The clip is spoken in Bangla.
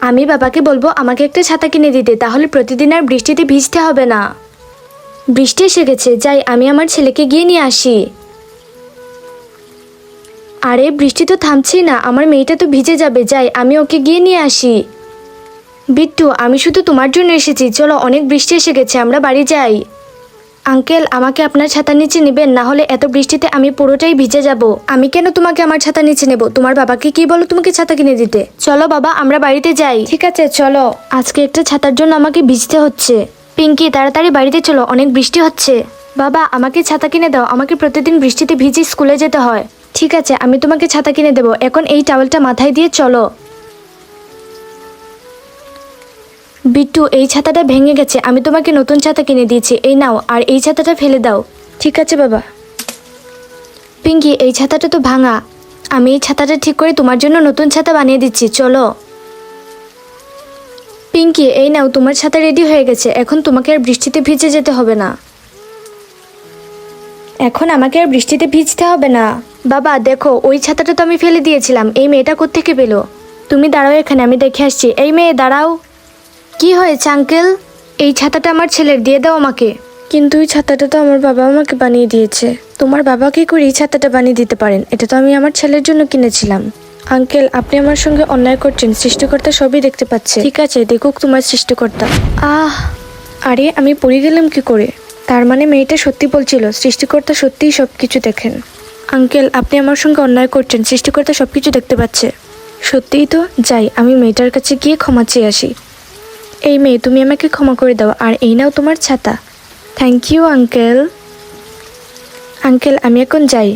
আমি বাবাকে বলবো আমাকে একটা ছাতা কিনে দিতে, তাহলে প্রতিদিন আর বৃষ্টিতে ভিজতে হবে না। বৃষ্টি এসে গেছে, যাই আমি আমার ছেলেকে গিয়ে নিয়ে আসি। আরে বৃষ্টি তো থামছেই না, আমার মেয়েটা তো ভিজে যাবে। যাই আমি ওকে গিয়ে নিয়ে আসি। বিট্টু, আমি শুধু তোমার জন্য এসেছি, চলো অনেক বৃষ্টি এসে গেছে, আমরা বাড়ি যাই। আঙ্কেল, আমাকে আপনার ছাতার নিচে নেবেন, না হলে এত বৃষ্টিতে আমি পুরোটাই ভিজে যাব। আমি কেন তোমাকে আমার ছাতার নিচে নেব? তোমার বাবাকে কি বলো তোমাকে ছাতা কিনে দিতে। চলো বাবা, আমরা বাড়িতে যাই। ঠিক আছে চলো। আজকে একটা ছাতার জন্য আমাকে ভিজতে হচ্ছে। পিঙ্কি, তাড়াতাড়ি বাড়িতে চলো, অনেক বৃষ্টি হচ্ছে। বাবা, আমাকে ছাতা কিনে দাও, আমাকে প্রতিদিন বৃষ্টিতে ভিজে স্কুলে যেতে হয়। ঠিক আছে, আমি তোমাকে ছাতা কিনে দেবো। এখন এই টাওয়েলটা মাথায় দিয়ে চলো। বিট্টু, এই ছাতাটা ভেঙে গেছে, আমি তোমাকে নতুন ছাতা কিনে দিয়েছি, এই নাও। আর এই ছাতাটা ফেলে দাও। ঠিক আছে বাবা। পিঙ্কি, এই ছাতাটা তো ভাঙা, আমি এই ছাতাটা ঠিক করে তোমার জন্য নতুন ছাতা বানিয়ে দিচ্ছি, চলো। পিঙ্কি, এই নাও, তোমার ছাতা রেডি হয়ে গেছে, এখন তোমাকে আর বৃষ্টিতে ভিজে যেতে হবে না। এখন আমাকে আর বৃষ্টিতে ভিজতে হবে না। বাবা দেখো, ওই ছাতাটা তো আমি ফেলে দিয়েছিলাম, এই মেয়েটা কোত্থেকে পেলো? তুমি দাঁড়াও এখানে, আমি দেখে আসছি। এই মেয়ে দাঁড়াও। কি হয়েছে আঙ্কেল? এই ছাতাটা আমার ছেলের, দিয়ে দাও আমাকে। কিন্তু এই ছাতাটা তো আমার বাবা আমাকে বানিয়ে দিয়েছে। তোমার বাবা কি করে এই ছাতাটা বানিয়ে দিতে পারেন? এটা তো আমি আমার ছেলের জন্য কিনেছিলাম। আঙ্কেল, আপনি আমার সঙ্গে অন্যায় করছেন, সৃষ্টিকর্তা সবই দেখতে পাচ্ছে। ঠিক আছে, দেখুক তোমার সৃষ্টিকর্তা। আরে আমি পড়ে গেলাম কি করে? তার মানে মেয়েটা সত্যি বলছিল, সৃষ্টিকর্তা সত্যিই সবকিছু দেখেন। আঙ্কেল, আপনি আমার সঙ্গে অন্যায় করছেন, সৃষ্টিকর্তা সবকিছু দেখতে পাচ্ছে। সত্যিই তো। যাই, আমি মেয়েটার কাছে গিয়ে ক্ষমা চেয়ে আসি। এই মেয়ে, তুমি আমাকে ক্ষমা করে দাও, আর এই নাও তোমার ছাতা। Thank you uncle. আঙ্কেল, আমি এখন যাই।